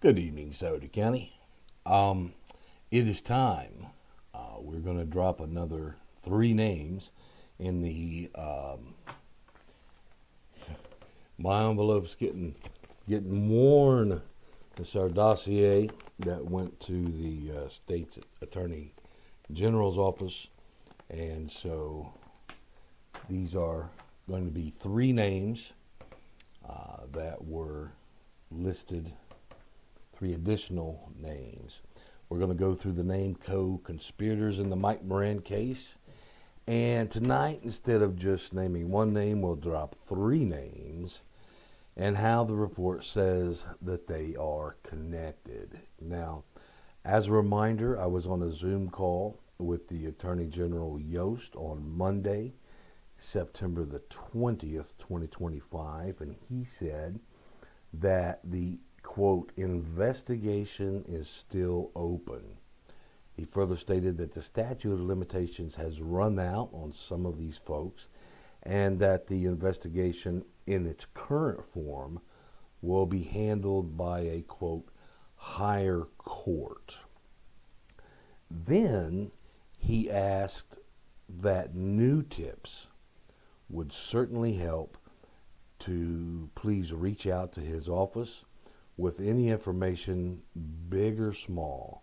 Good evening, Scioto County. It is time. We're going to drop another 3 names in the. My envelope's getting worn. It's our dossier that went to the state's Attorney General's office, and so these are going to be 3 names that were listed. 3 additional names. We're going to go through the name co-conspirators in the Mike Mearan case. And tonight, instead of just naming 1 name, we'll drop 3 names and how the report says that they are connected. Now, as a reminder, I was on a Zoom call with the Attorney General Yost on Monday, September the 20th, 2025, and he said that the quote, investigation is still open. He further stated that the statute of limitations has run out on some of these folks and that the investigation in its current form will be handled by a quote, higher court. Then he asked that new tips would certainly help to please reach out to his office with any information, big or small,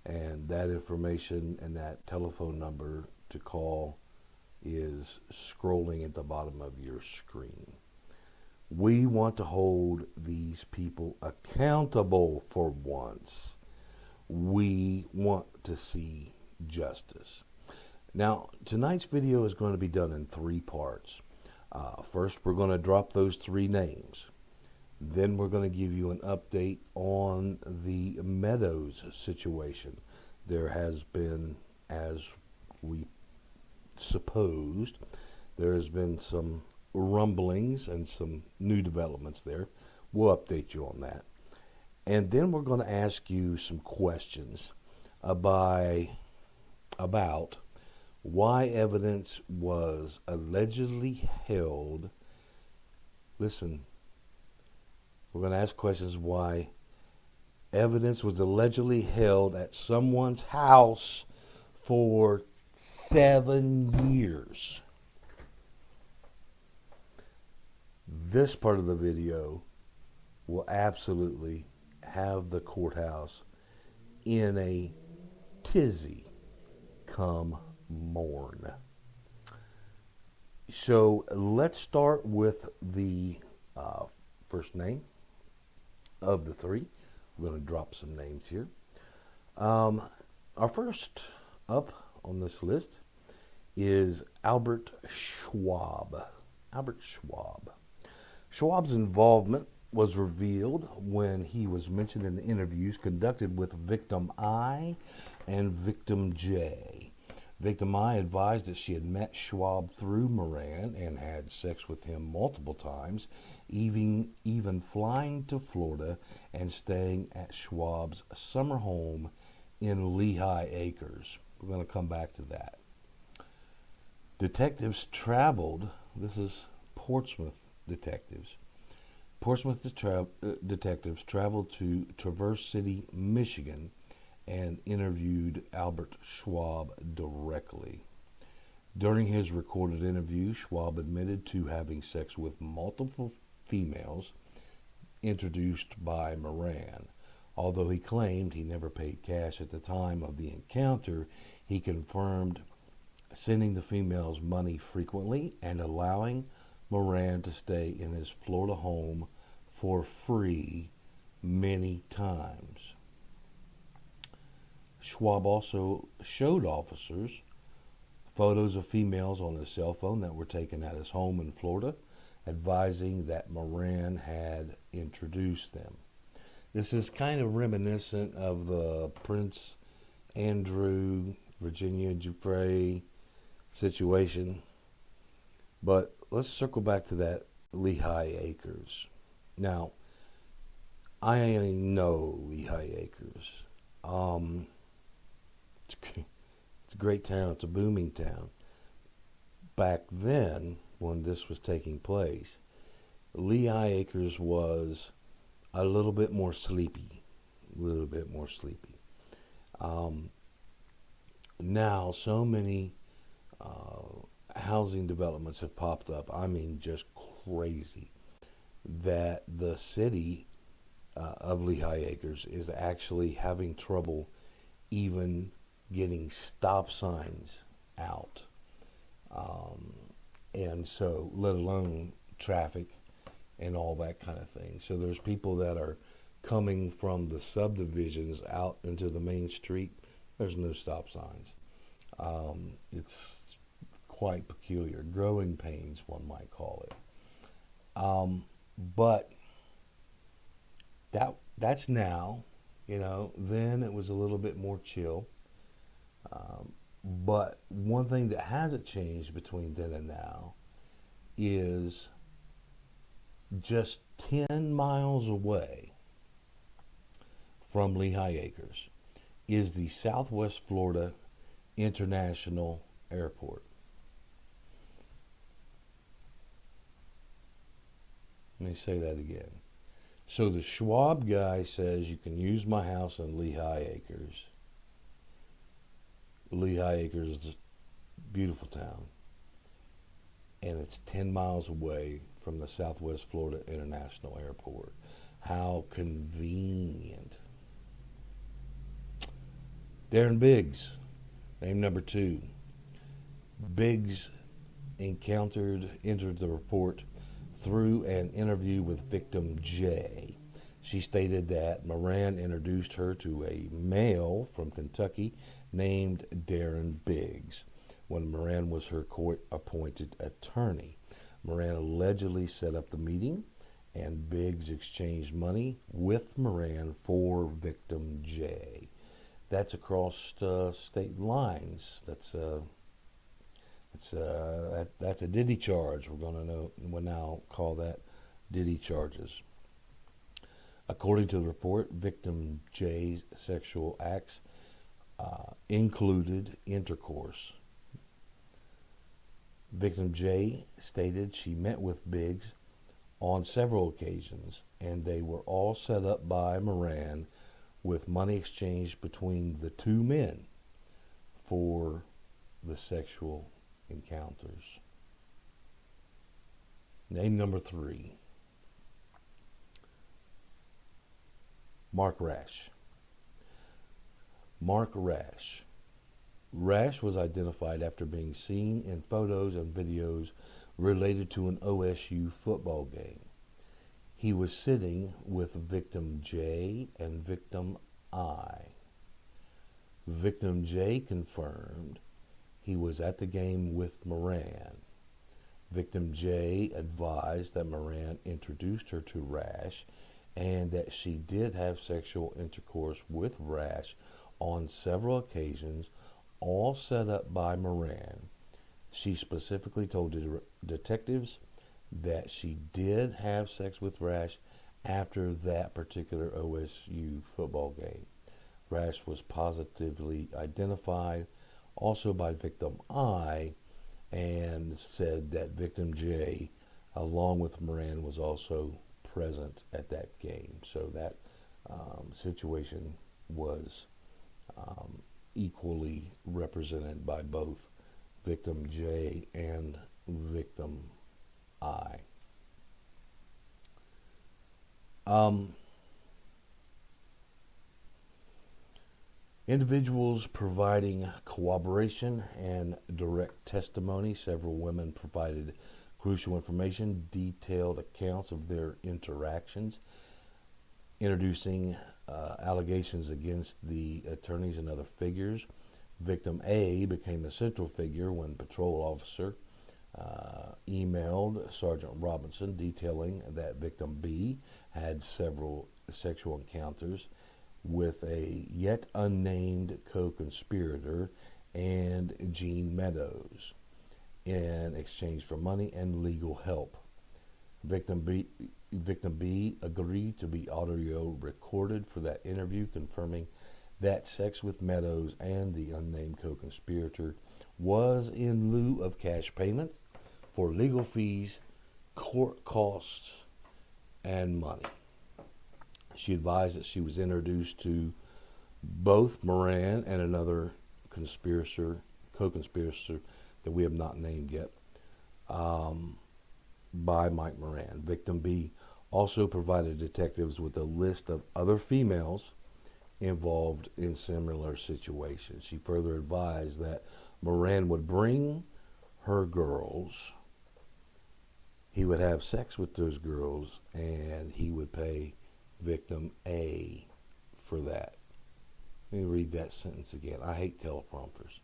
and that information and that telephone number to call is scrolling at the bottom of your screen. We want to hold these people accountable for once. We want to see justice. Now, tonight's video is going to be done in 3 parts. First, we're going to drop those 3 names. Then we're going to give you an update on the Meadows situation. There has been, as we supposed, there has been some rumblings and some new developments there. We'll update you on that. And then we're going to ask you some questions about why evidence was allegedly held. Listen. We're going to ask questions why evidence was allegedly held at someone's house for 7 years. This part of the video will absolutely have the courthouse in a tizzy come morn. So let's start with the first name of the 3. We're going to drop some names here. Our first up on this list is Albert Schwab. Albert Schwab. Schwab's involvement was revealed when he was mentioned in the interviews conducted with Victim I and Victim J. Victim I advised that she had met Schwab through Mearan and had sex with him multiple times, even flying to Florida and staying at Schwab's summer home in Lehigh Acres. We're going to come back to that. Detectives traveled, this is Portsmouth detectives. Portsmouth detectives traveled to Traverse City, Michigan, and interviewed Albert Schwab directly. During his recorded interview, Schwab admitted to having sex with multiple females introduced by Mearan. Although he claimed he never paid cash at the time of the encounter, he confirmed sending the females money frequently and allowing Mearan to stay in his Florida home for free many times. Schwab also showed officers photos of females on his cell phone that were taken at his home in Florida, advising that Mearan had introduced them. This is kind of reminiscent of the Prince Andrew, Virginia Giuffre situation. But let's circle back to that Lehigh Acres. Now, I know Lehigh Acres. It's a great town. It's a booming town. Back then, when this was taking place, Lehigh Acres was a little bit more sleepy. little bit more sleepy. Now, so many housing developments have popped up. I mean, just crazy, that the city of Lehigh Acres is actually having trouble even getting stop signs out. Um, and so, let alone traffic and all that kind of thing. So there's people that are coming from the subdivisions out into the main street. There's no stop signs. It's quite peculiar. Growing pains, one might call it. But that's now. Then it was a little bit more chill. But one thing that hasn't changed between then and now is just 10 miles away from Lehigh Acres is the Southwest Florida International Airport. Let me say that again. So the Schwab guy says you can use my house in Lehigh Acres. Lehigh Acres is a beautiful town, and it's 10 miles away from the Southwest Florida International Airport. How convenient. Darren Biggs, name number 2. Biggs entered the report through an interview with victim J. She stated that Mearan introduced her to a male from Kentucky named Darren Biggs when Mearan was her court-appointed attorney. Mearan allegedly set up the meeting, and Biggs exchanged money with Mearan for victim J. That's across state lines. That's a Diddy charge. We'll now call that Diddy charges. According to the report, victim J's sexual acts included intercourse. Victim J stated she met with Biggs on several occasions, and they were all set up by Mearan with money exchanged between the two men for the sexual encounters. Name number 3. Mark Rash. Mark Rash. Rash was identified after being seen in photos and videos related to an OSU football game. He was sitting with victim J and victim I. Victim J confirmed he was at the game with Mearan. Victim J advised that Mearan introduced her to Rash and that she did have sexual intercourse with Rash on several occasions, all set up by Mearan. She specifically told detectives that she did have sex with Rash after that particular OSU football game. Rash was positively identified also by victim I, and said that victim J, along with Mearan, was also present at that game. So that situation was equally represented by both victim J and victim I. Individuals providing corroboration and direct testimony. Several women provided crucial information, detailed accounts of their interactions, introducing allegations against the attorneys and other figures. Victim A became a central figure when patrol officer emailed Sergeant Robinson detailing that victim B had several sexual encounters with a yet unnamed co-conspirator and Gene Meadows in exchange for money and legal help. Victim B agreed to be audio recorded for that interview, confirming that sex with Meadows and the unnamed co-conspirator was in lieu of cash payment for legal fees, court costs, and money. She advised that she was introduced to both Mearan and another co-conspirator that we have not named yet, by Mike Mearan. Victim B also provided detectives with a list of other females involved in similar situations. She further advised that Mearan would bring her girls, he would have sex with those girls, and he would pay victim A for that. Let me read that sentence again. I hate teleprompters,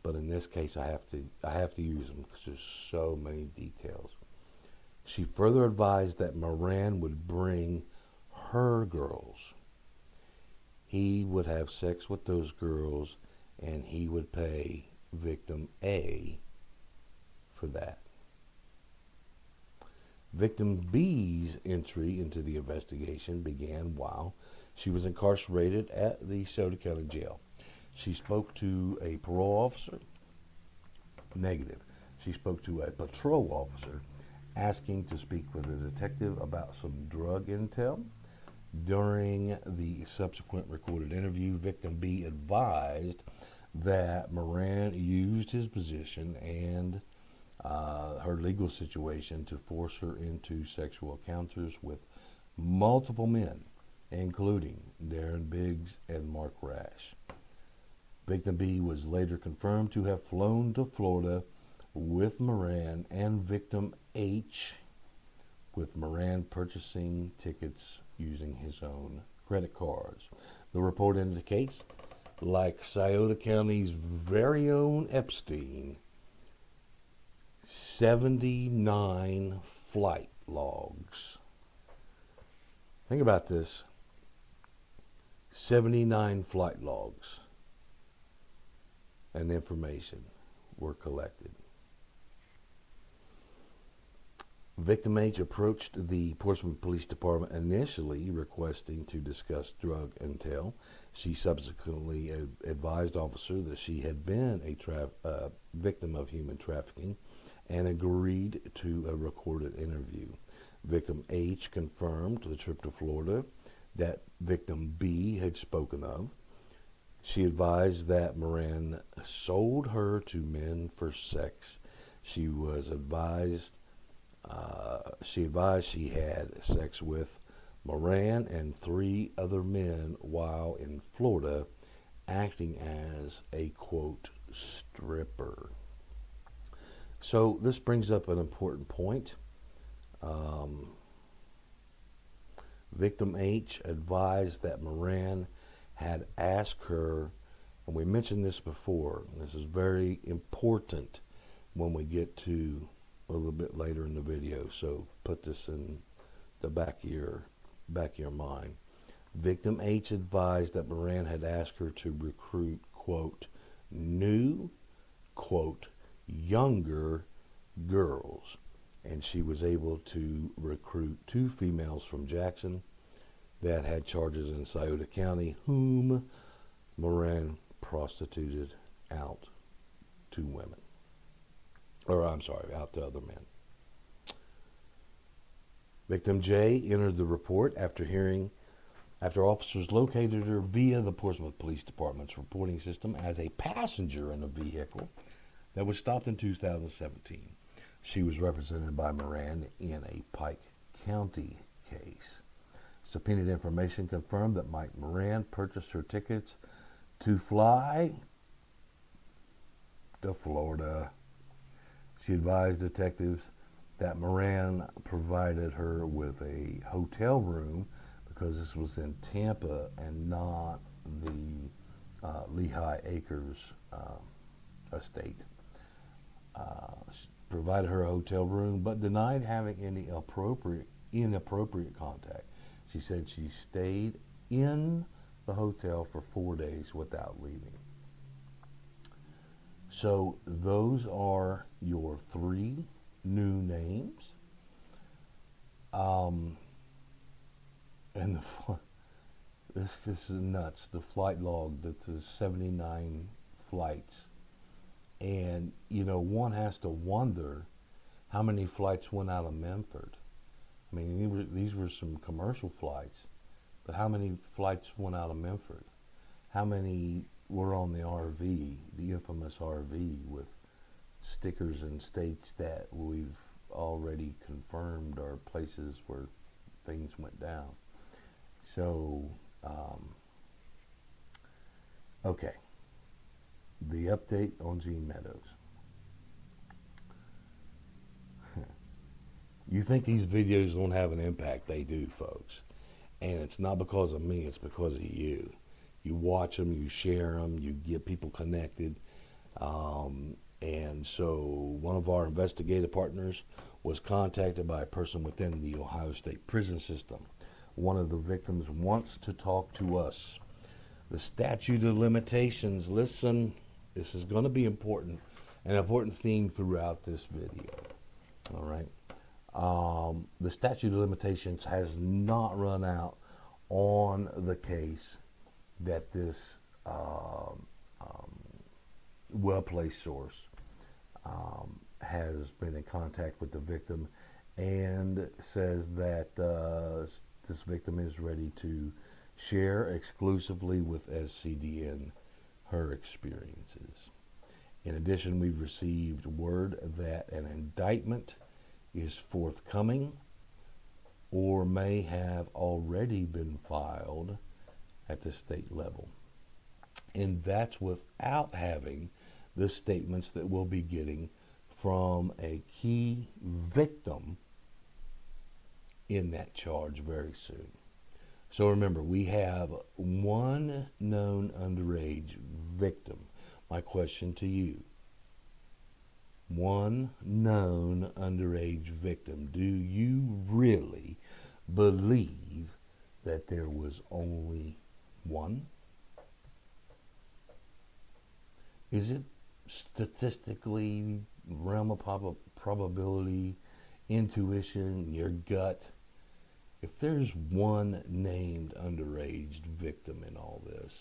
but in this case I have to use them because there's so many details. She further advised that Mearan would bring her girls. He would have sex with those girls, and he would pay victim A for that. Victim B's entry into the investigation began while she was incarcerated at the Scioto County Jail. She spoke to a parole officer. Negative. She spoke to a patrol officer asking to speak with a detective about some drug intel. During the subsequent recorded interview, victim B advised that Mearan used his position and her legal situation to force her into sexual encounters with multiple men, including Darren Biggs and Mark Rash. Victim B was later confirmed to have flown to Florida with Mearan and victim H, with Mearan purchasing tickets using his own credit cards. The report indicates, like Scioto County's very own Epstein, 79 flight logs. Think about this. 79 flight logs and information were collected. Victim H approached the Portsmouth Police Department initially requesting to discuss drug intel. She subsequently advised officers that she had been a victim of human trafficking and agreed to a recorded interview. Victim H confirmed the trip to Florida that victim B had spoken of. She advised that Mearan sold her to men for sex. She advised she had sex with Mearan and 3 other men while in Florida, acting as a, quote, stripper. So this brings up an important point. Victim H advised that Mearan had asked her, and we mentioned this before, and this is very important when we get to a little bit later in the video, so put this in the back of your mind. Victim H advised that Mearan had asked her to recruit, quote, new, quote, younger girls, and she was able to recruit 2 females from Jackson that had charges in Scioto County, whom Mearan prostituted out to women. Out to other men. Victim J entered the report after officers located her via the Portsmouth Police Department's reporting system as a passenger in a vehicle that was stopped in 2017. She was represented by Mearan in a Pike County case. Subpoenaed information confirmed that Mike Mearan purchased her tickets to fly to Florida. She advised detectives that Mearan provided her with a hotel room because this was in Tampa and not the Lehigh Acres estate. She provided her a hotel room but denied having any inappropriate contact. She said she stayed in the hotel for 4 days without leaving. So those are your 3 new names. And this is nuts. The flight log, that there's 79 flights. And, one has to wonder how many flights went out of Memphis. I mean, these were some commercial flights. But how many flights went out of Memphis? How many were on the RV, the infamous RV, with stickers in states that we've already confirmed are places where things went down? So, okay, the update on Gene Meadows. You think these videos don't have an impact? They do, folks. And it's not because of me, it's because of you. You watch them, you share them, you get people connected. And so one of our investigative partners was contacted by a person within the Ohio State prison system. One of the victims wants to talk to us. The statute of limitations, listen, this is going to be important, an important theme throughout this video. All right. The statute of limitations has not run out on the case that this well-placed source has been in contact with the victim and says that this victim is ready to share exclusively with SCDN her experiences. In addition, we've received word that an indictment is forthcoming or may have already been filed at the state level. And that's without having the statements that we'll be getting from a key victim in that charge very soon. So remember, we have one known underage victim. My question to you, one known underage victim, do you really believe that there was only one? Is it statistically, realm of probability, intuition, your gut? If there's one named underage victim in all this,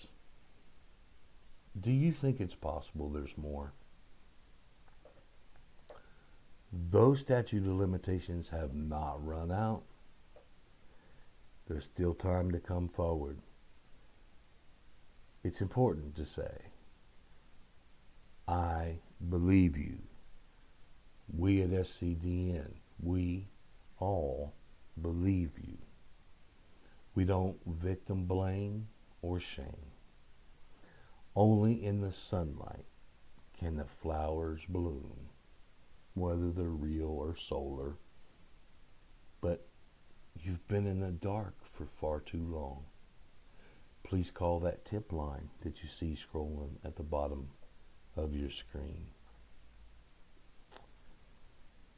do you think it's possible there's more? Those statute of limitations have not run out. There's still time to come forward. It's important to say, I believe you. We at SCDN, we all believe you. We don't victim blame or shame. Only in the sunlight can the flowers bloom, whether they're real or solar. But you've been in the dark for far too long. Please call that tip line that you see scrolling at the bottom of your screen.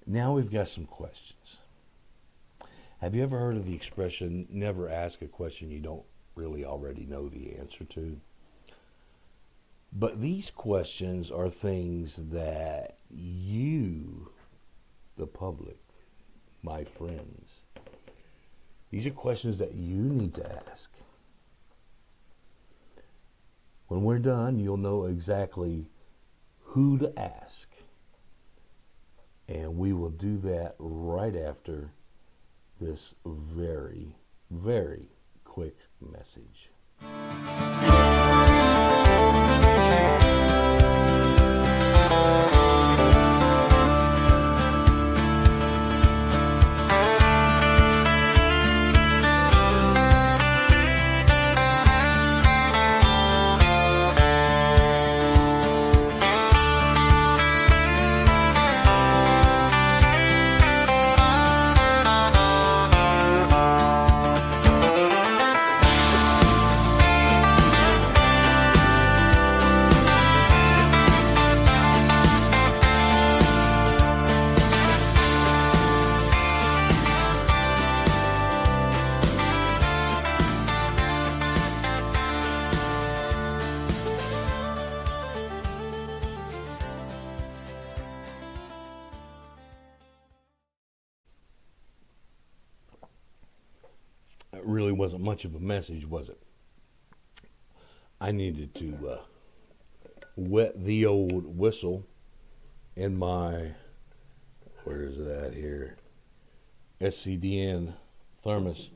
Now we've got some questions. Have you ever heard of the expression, never ask a question you don't really already know the answer to? But these questions are things that you, the public, my friends, these are questions that you need to ask. When we're done, you'll know exactly who to ask. And we will do that right after this very, very quick message. It really wasn't much of a message, was it? I needed to wet the old whistle in my, where is that here, SCDN thermos,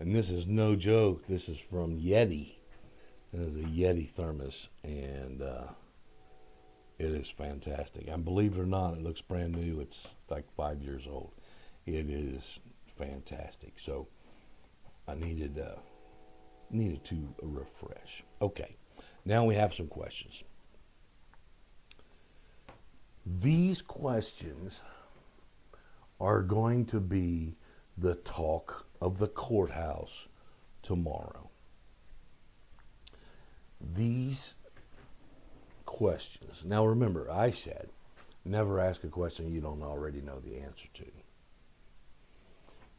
And this is no joke. This is from Yeti. It is a Yeti thermos, and it is fantastic. And believe it or not, it looks brand new. It's like 5 years old. It is fantastic. So I needed to refresh. Okay, now we have some questions. These questions are going to be the talk of the courthouse tomorrow. These questions. Now remember, I said, never ask a question you don't already know the answer to.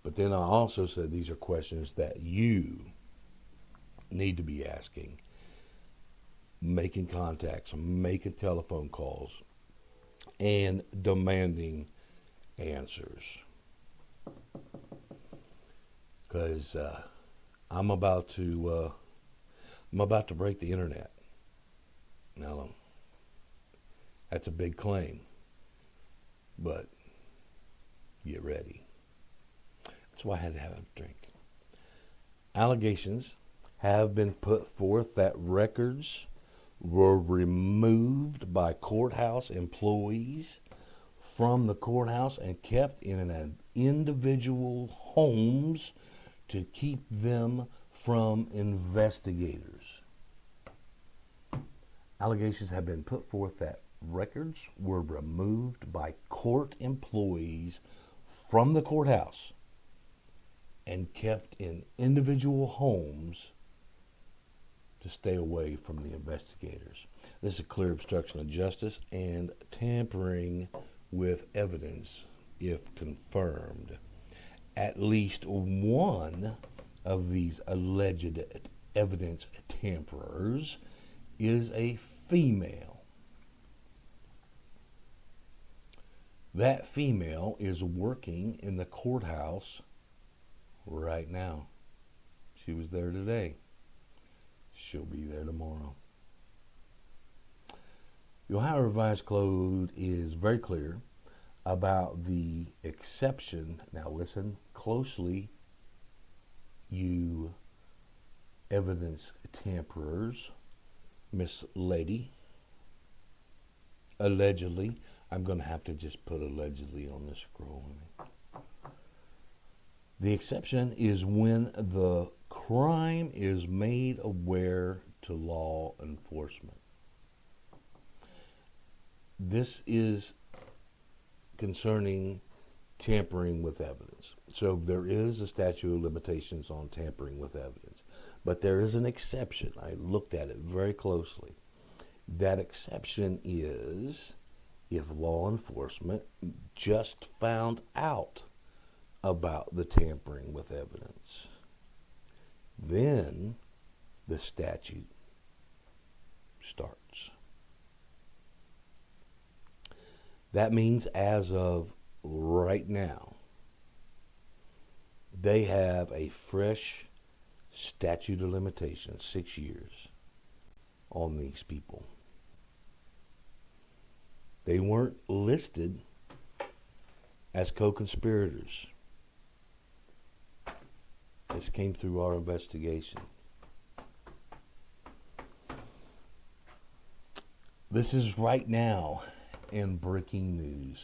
But then I also said these are questions that you need to be asking, making contacts, making telephone calls, and demanding answers. Because I'm about to break the internet. Now, that's a big claim, but get ready. That's why I had to have a drink. Allegations have been put forth that records were removed by courthouse employees from the courthouse and kept in an individual homes to keep them from investigators. Allegations have been put forth that records were removed by court employees from the courthouse and kept in individual homes to stay away from the investigators. This is a clear obstruction of justice and tampering with evidence if confirmed. At least one of these alleged evidence tamperers is a female. That female is working in the courthouse right now. She was there today. She'll be there tomorrow. The Ohio Revised Code is very clear about the exception. Now listen closely, you evidence tamperers, Miss Lady. Allegedly. I'm going to have to just put allegedly on this scroll. The exception is when the crime is made aware to law enforcement. This is concerning tampering with evidence. So there is a statute of limitations on tampering with evidence. But there is an exception. I looked at it very closely. That exception is if law enforcement just found out about the tampering with evidence. Then the statute starts. That means as of right now, they have a fresh statute of limitations, 6 years, on these people. They weren't listed as co-conspirators. This came through our investigation. This is right now in breaking news,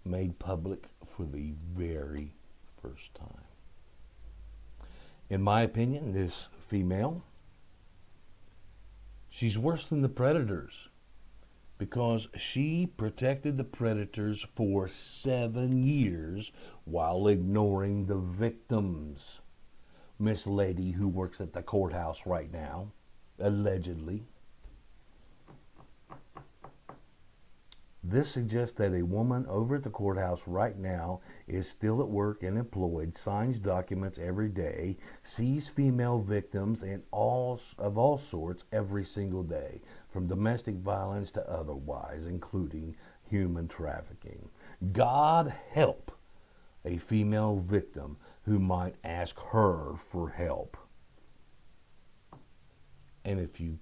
made public for the very first time. In my opinion, this female, she's worse than the predators because she protected the predators for 7 years while ignoring the victims. Miss Lady, who works at the courthouse right now, allegedly. This suggests that a woman over at the courthouse right now is still at work and employed, signs documents every day, sees female victims of all sorts every single day, from domestic violence to otherwise, including human trafficking. God help a female victim who might ask her for help. And if you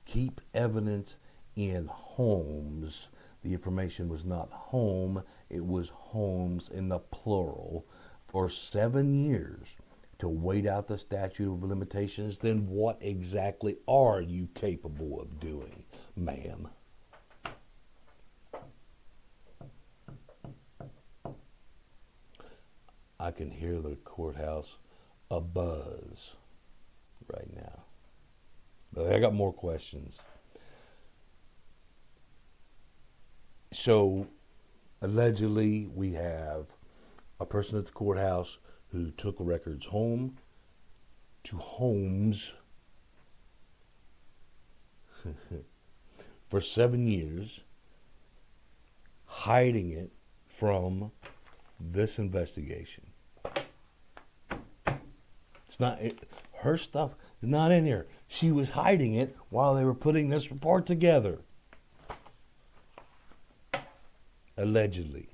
keep evidence in homes, the information was not home, it was homes in the plural, for 7 years. to wait out the statute of limitations, then what exactly are you capable of doing, ma'am? I can hear the courthouse abuzz right now. But I got more questions. So, allegedly, we have a person at the courthouse who took records home to homes for 7 years, hiding it from this investigation. It's not her stuff is not in here. She was hiding it while they were putting this report together. Allegedly.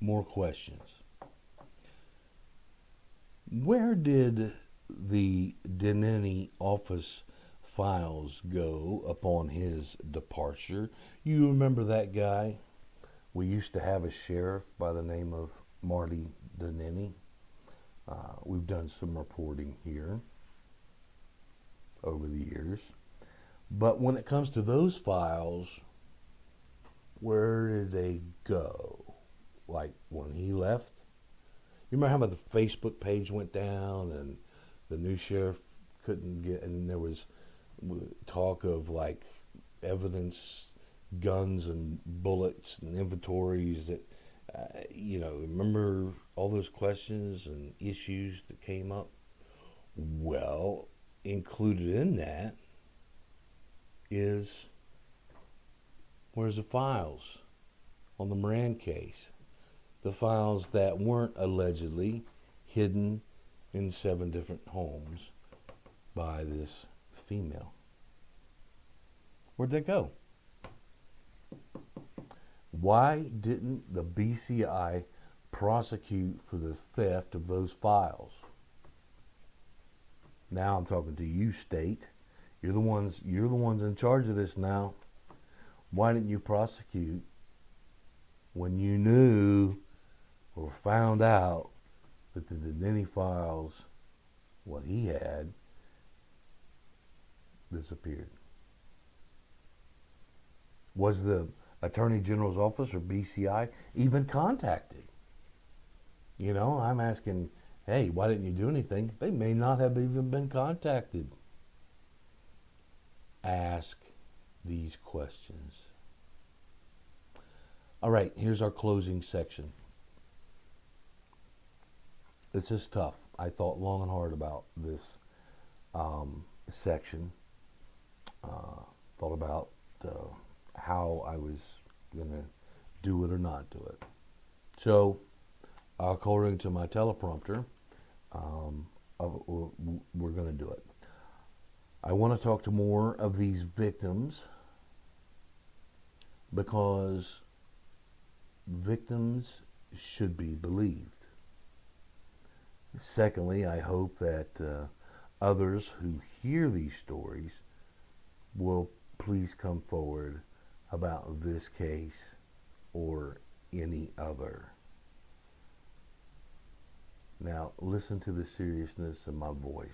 More questions. Where did the Denneny office files go upon his departure? You remember that guy? We used to have a sheriff by the name of Marty Denneny. We've done some reporting here over the years. But when it comes to those files, where did they go? Like when he left? You remember how the Facebook page went down and the new sheriff couldn't get, and there was talk of like evidence, guns and bullets and inventories that, remember all those questions and issues that came up? Well, included in that is, where's the files on the Mearan case? The files that weren't allegedly hidden in 7 different homes by this female. Where'd they go? Why didn't the BCI prosecute for the theft of those files? Now I'm talking to you, state. You're the ones in charge of this now. Why didn't you prosecute when you knew or found out that the Denneny files, what he had, disappeared? Was the Attorney General's office or BCI even contacted? I'm asking, hey, why didn't you do anything? They may not have even been contacted. Ask these questions. All right, here's our closing section. This is tough. I thought long and hard about this section. Thought about how I was going to do it or not do it. So, according to my teleprompter, we're going to do it. I want to talk to more of these victims because victims should be believed. Secondly, I hope that others who hear these stories will please come forward about this case or any other. Now, listen to the seriousness of my voice.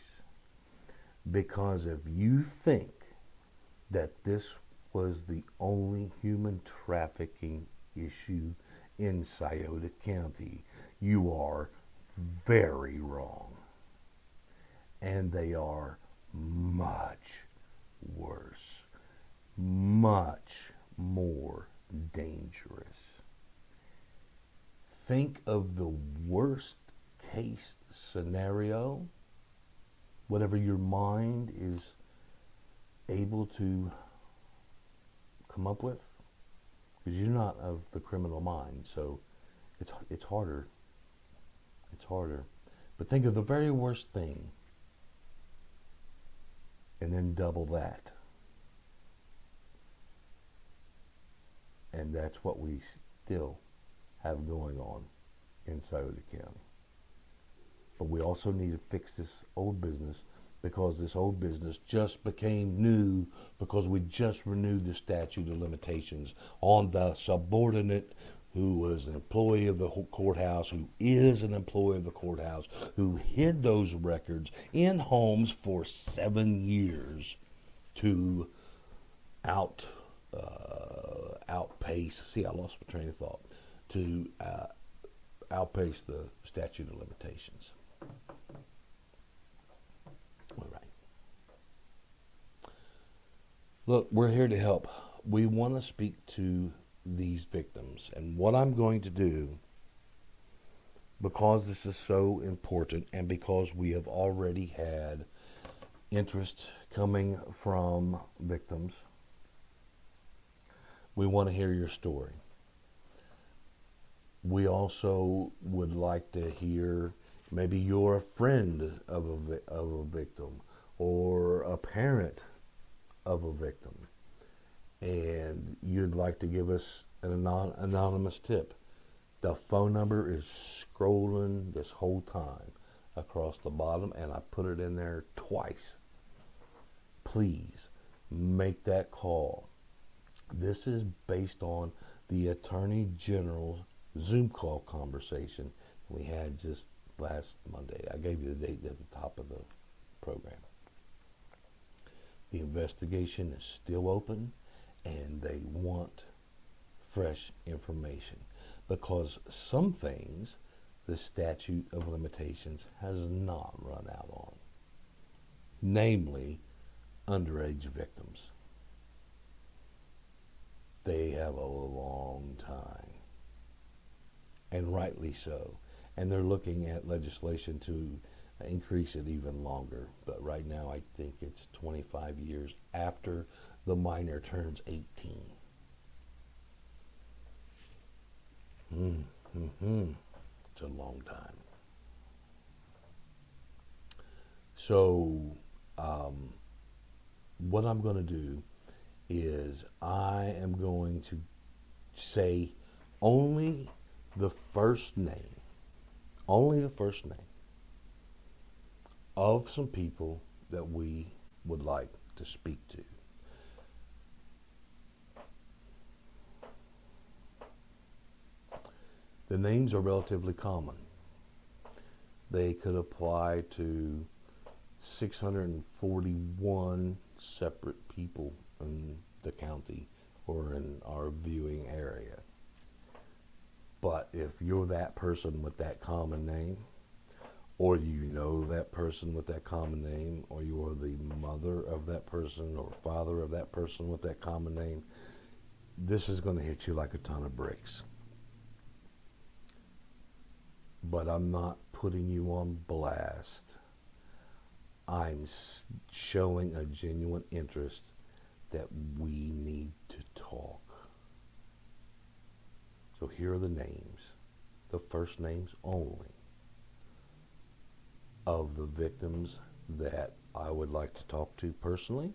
Because if you think that this was the only human trafficking issue in Scioto County, you are very wrong. And they are much worse, much more dangerous. Think of the worst case scenario, whatever your mind is able to come up with, because you're not of the criminal mind, so it's harder. It's harder. But think of the very worst thing, and then double that. And that's what we still have going on in Scioto County. But we also need to fix this old business, because this old business just became new because we just renewed the statute of limitations on the subordinate who was an employee of the courthouse, who is an employee of the courthouse, who hid those records in homes for 7 years to outpace. See, I lost my train of thought. To outpace the statute of limitations. All right. Look, we're here to help. We want to speak to these victims, and what I'm going to do, because this is so important and because we have already had interest coming from victims, we want to hear your story. We also would like to hear, maybe you're a friend of a victim or a parent of a victim, and you'd like to give us an anonymous tip. The phone number is scrolling this whole time across the bottom, and I put it in there twice. Please make that call. This is based on the Attorney General's Zoom call conversation we had just last Monday. I gave you the date at the top of the program. The investigation is still open, and they want fresh information because some things the statute of limitations has not run out on, namely underage victims. They have a long time, and rightly so, and they're looking at legislation to increase it even longer, but right now I think it's 25 years after the minor turns 18. It's a long time. So what I'm going to do is I am going to say only the first name of some people that we would like to speak to. The names are relatively common. They could apply to 641 separate people in the county or in our viewing area. But if you're that person with that common name, or you know that person with that common name, or you're the mother of that person or father of that person with that common name, this is going to hit you like a ton of bricks. But I'm not putting you on blast. I'm showing a genuine interest that we need to talk. So here are the names, the first names only, of the victims that I would like to talk to personally,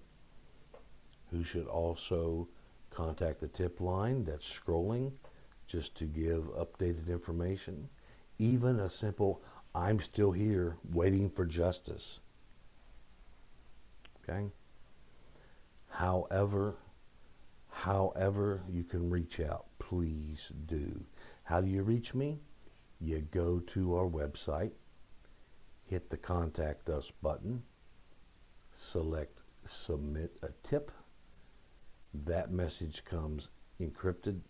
who should also contact the tip line that's scrolling just to give updated information. Even a simple, I'm still here waiting for justice. Okay? However you can reach out, please do. How do you reach me? You go to our website, hit the Contact Us button, select Submit a Tip. That message comes encrypted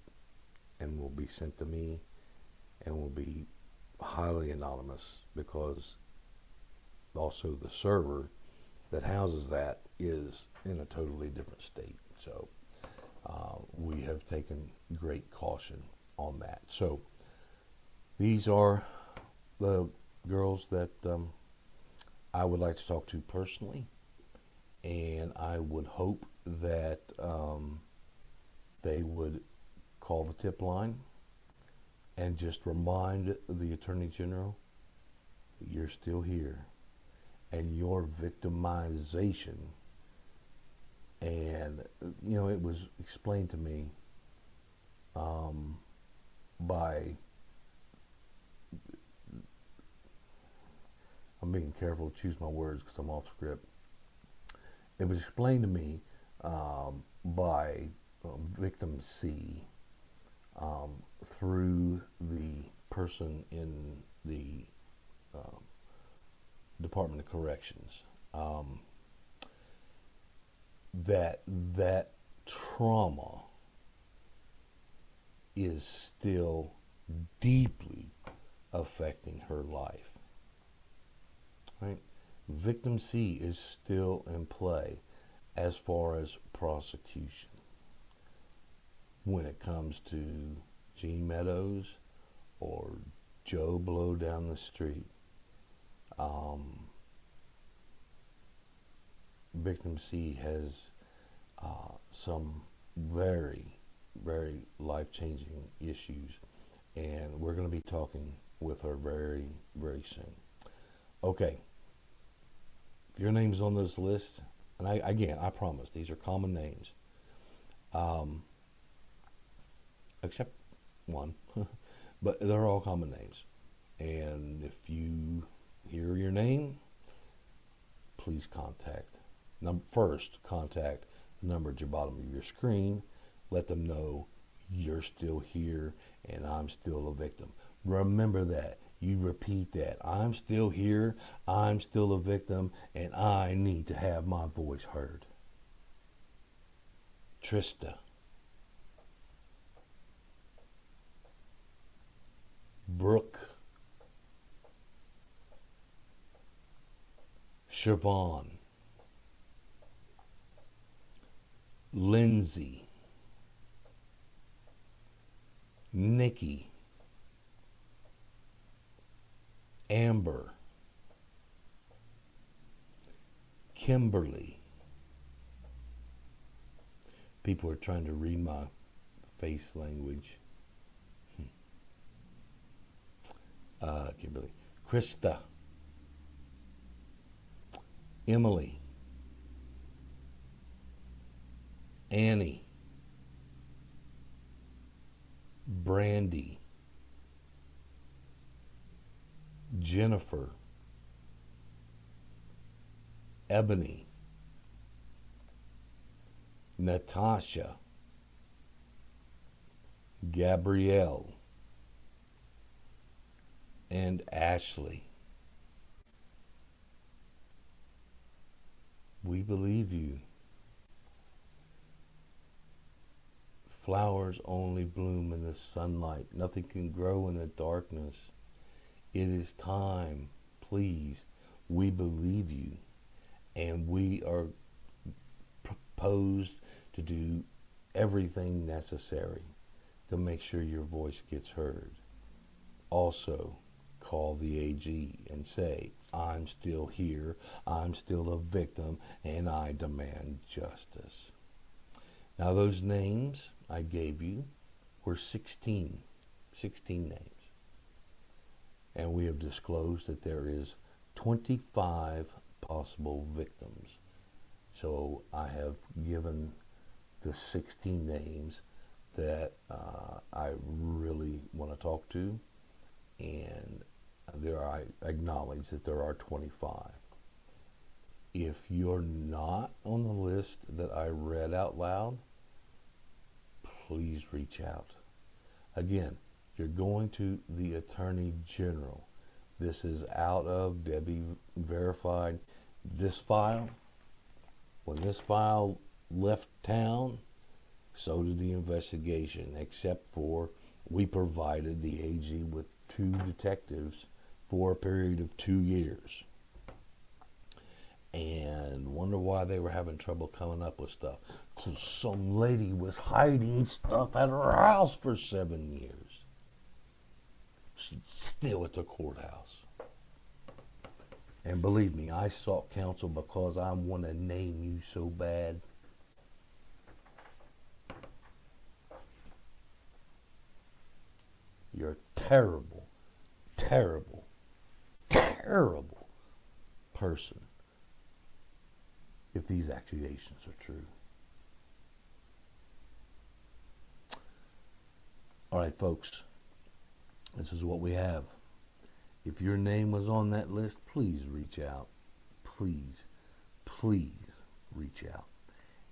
and will be sent to me and will be highly anonymous, because also the server that houses that is in a totally different state. So we have taken great caution on that. So these are the girls that I would like to talk to personally, and I would hope that they would call the tip line and just remind the Attorney General that you're still here, and your victimization. And it was explained to me by, I'm being careful to choose my words because I'm off script. It was explained to me by victim C through the person in the um, Department of Corrections, that trauma is still deeply affecting her life. Right? Victim C is still in play as far as prosecution. When it comes to Gene Meadows or Joe Blow down the street, Victim C has some very, very life-changing issues, and we're going to be talking with her very, very soon. Okay, if your name's on this list, and I promise these are common names, except one, but they're all common names. And if you hear your name, please contact the number at the bottom of your screen. Let them know you're still here and I'm still a victim. Remember that. You repeat that. I'm still here, I'm still a victim, and I need to have my voice heard. Trista. Brooke. Siobhan. Lindsay. Nikki. Amber. Kimberly. People are trying to read my face language. Kimberly. Krista. Emily. Annie. Brandy. Jennifer. Ebony. Natasha. Gabrielle. And Ashley. We believe you. Flowers only bloom in the sunlight. Nothing can grow in the darkness. It is time. Please, we believe you. And we are proposed to do everything necessary to make sure your voice gets heard. Also, call the AG and say, I'm still here, I'm still a victim, and I demand justice. Now those names I gave you were 16 names. And we have disclosed that there is 25 possible victims. So I have given the 16 names that I really want to talk to, and I acknowledge that there are 25. If you're not on the list that I read out loud, please reach out. Again, you're going to the Attorney General. This is out of Debbie verified. This file, when this file left town, so did the investigation, except for we provided the AG with 2 detectives for a period of 2 years. And wonder why they were having trouble coming up with stuff. 'Cause some lady was hiding stuff at her house for 7 years. She's still at the courthouse. And believe me, I sought counsel because I want to name you so bad. You're a terrible, terrible, terrible person if these accusations are true. All right, folks, this is what we have. If your name was on that list, please reach out. Please, please reach out.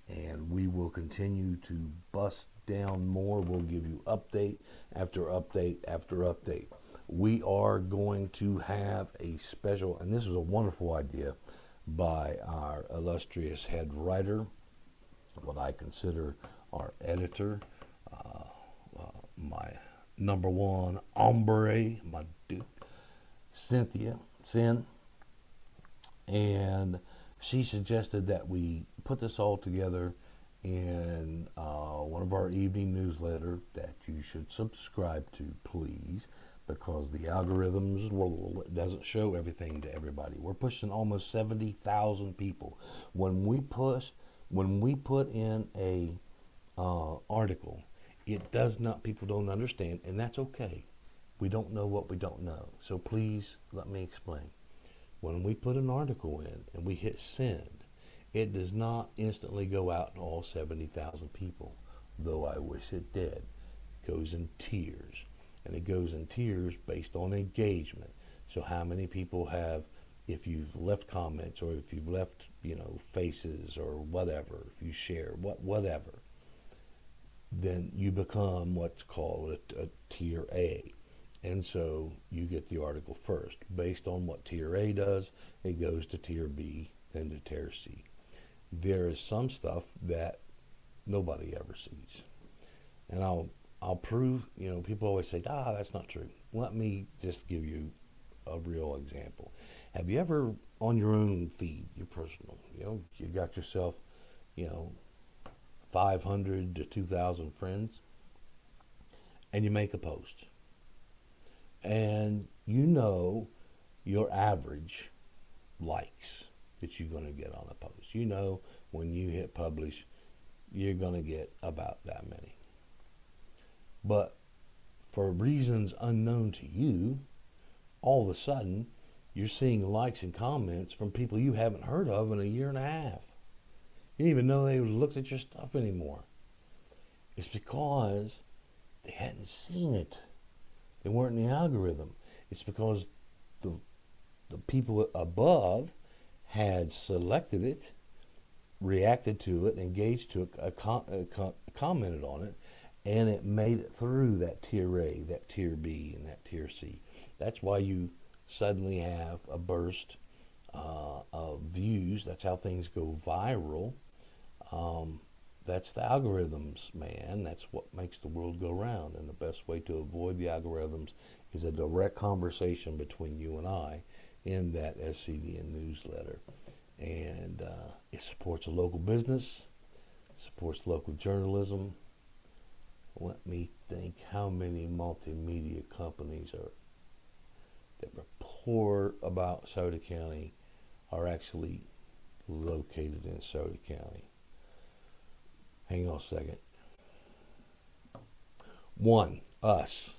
and we will continue to bust down more. We'll give you update after update after update. We are going to have a special, and this is a wonderful idea by our illustrious head writer, what I consider our editor, my number one hombre, my dude, Sin, and she suggested that we put this all together in one of our evening newsletter that you should subscribe to, please, because the algorithms doesn't show everything to everybody. We're pushing almost 70,000 people. When we put in a article, it does not. People don't understand, and that's okay. We don't know what we don't know. So please let me explain. When we put an article in and we hit send, it does not instantly go out to all 70,000 people, though I wish it did. It goes in tiers, and it goes in tiers based on engagement. So how many people have, if you've left comments or if you've left, faces or whatever, if you share, whatever, then you become what's called a tier A. And so you get the article first. Based on what tier A does, it goes to tier B, then to tier C. There is some stuff that nobody ever sees. And I'll prove, people always say, that's not true. Let me just give you a real example. Have you ever, on your own feed, your personal, you got yourself, 500 to 2,000 friends, and you make a post. And your average likes that you're going to get on a post. When you hit publish, you're going to get about that many. But for reasons unknown to you, all of a sudden, you're seeing likes and comments from people you haven't heard of in a year and a half. You didn't even know they looked at your stuff anymore. It's because they hadn't seen it. They weren't in the algorithm. It's because the people above had selected it, reacted to it, engaged to it, commented on it, and it made it through that tier A, that tier B, and that tier C. That's why you suddenly have a burst of views. That's how things go viral. That's the algorithms, man. That's what makes the world go round. And the best way to avoid the algorithms is a direct conversation between you and I in that SCDN newsletter. And it supports a local business, supports local journalism. Let me think how many multimedia companies that report about Scioto County are actually located in Scioto County. Hang on a second. One, us.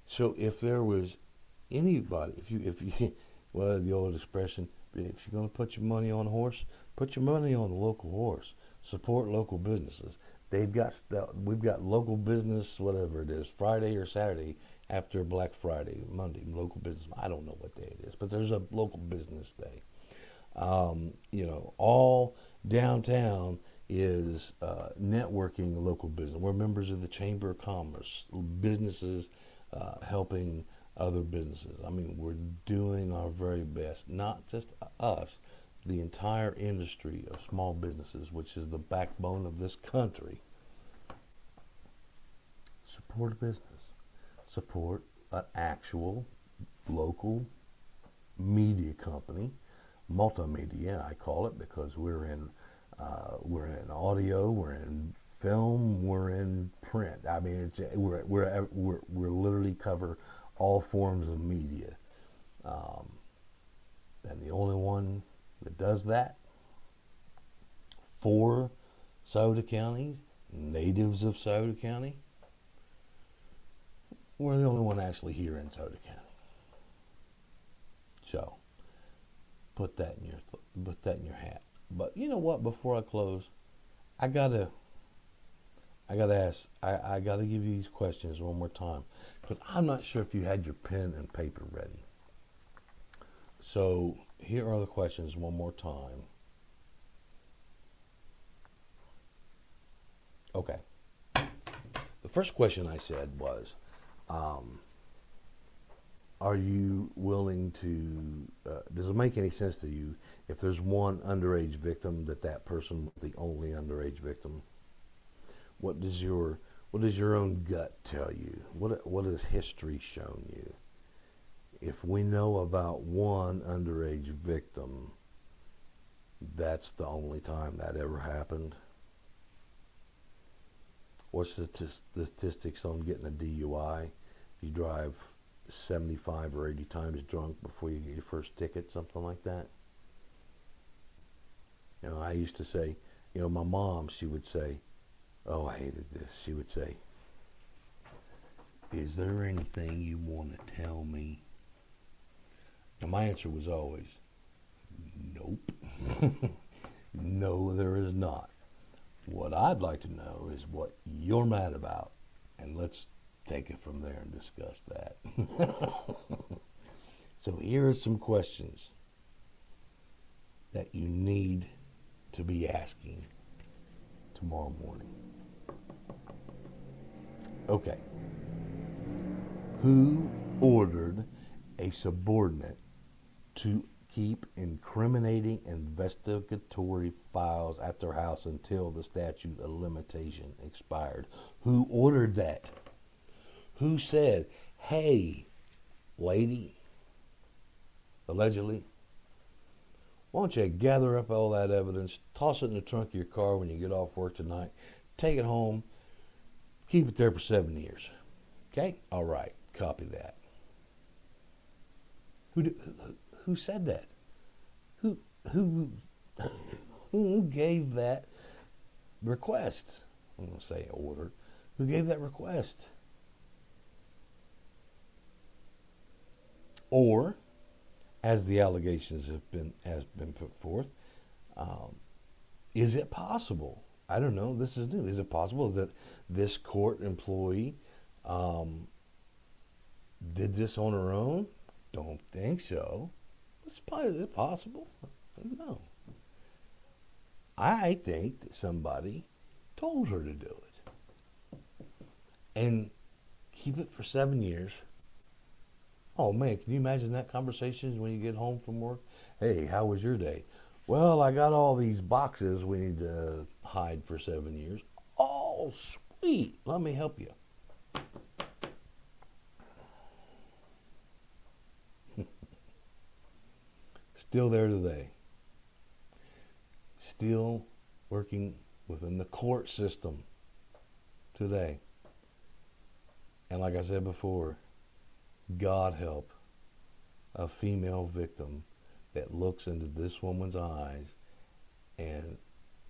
So if there was anybody, if you, well, the old expression, if you're going to put your money on a horse, put your money on the local horse. Support local businesses. We've got local business, whatever it is, Friday or Saturday after Black Friday, Monday, local business. I don't know what day it is, but there's a local business day. All downtown is networking local business. We're members of the Chamber of Commerce, businesses helping other businesses. I mean, we're doing our very best, not just us, the entire industry of small businesses, which is the backbone of this country. Support a business. Support an actual local media company, multimedia, I call it, because we're in audio, we're in film, we're in print. I mean, we're literally cover all forms of media, and the only one that does that for Scioto County, natives of Scioto County, we're the only one actually here in Scioto County. So put that in your hat. But you know what? Before I close, I gotta ask. I gotta give you these questions one more time, because I'm not sure if you had your pen and paper ready. So here are the questions one more time. Okay. The first question I said was, are you willing to, does it make any sense to you if there's one underage victim that person was the only underage victim? What does your own gut tell you? What has history shown you? If we know about one underage victim, that's the only time that ever happened. What's the statistics on getting a DUI? You drive 75 or 80 times drunk before you get your first ticket, something like that. You know, I used to say, you know, my mom, she would say, oh, I hated this. She would say, is there anything you want to tell me? And my answer was always, nope. No, there is not. What I'd like to know is what you're mad about, and let's take it from there and discuss that. So here are some questions that you need to be asking tomorrow morning. Okay. Who ordered a subordinate to keep incriminating investigatory files at their house until the statute of limitation expired? Who ordered that? Who said, hey, lady, allegedly, why don't you gather up all that evidence, toss it in the trunk of your car when you get off work tonight, take it home, keep it there for 7 years. Okay? All right. Copy that. Who said that? Who gave that request? I'm going to say order. Who gave that request? Or, as the allegations has been put forth, is it possible? I don't know. This is new. Is it possible that this court employee did this on her own? Don't think so. It's probably possible. I don't know. I think that somebody told her to do it. And keep it for 7 years. Oh man, can you imagine that conversation when you get home from work? Hey, how was your day? Well, I got all these boxes we need to hide for 7 years. Oh, sweet. Let me help you. Still there today. Still working within the court system today. And like I said before, God help a female victim that looks into this woman's eyes and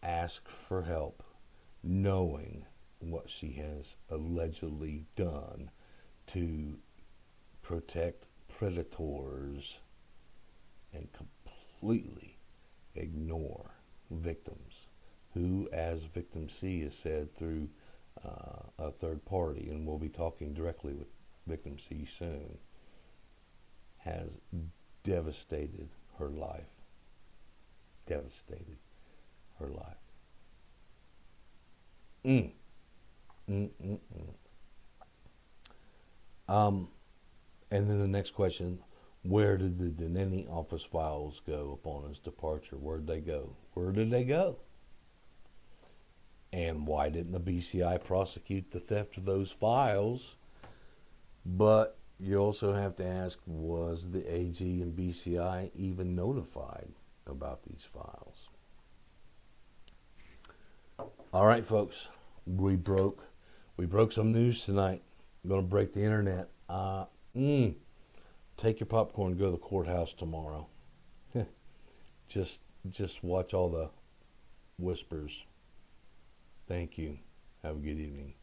asks for help, knowing what she has allegedly done to protect predators and completely ignore victims who, as victim C is said through a third party, and we'll be talking directly with victim C soon, has devastated her life. Devastated her life. And then the next question, where did the Deneni office files go upon his departure? Where'd they go? Where did they go? And why didn't the BCI prosecute the theft of those files? But you also have to ask, was the AG and BCI even notified about these files? All right, folks, we broke some news tonight. I'm going to break the internet. Take your popcorn and go to the courthouse tomorrow. Just watch all the whispers. Thank you. Have a good evening.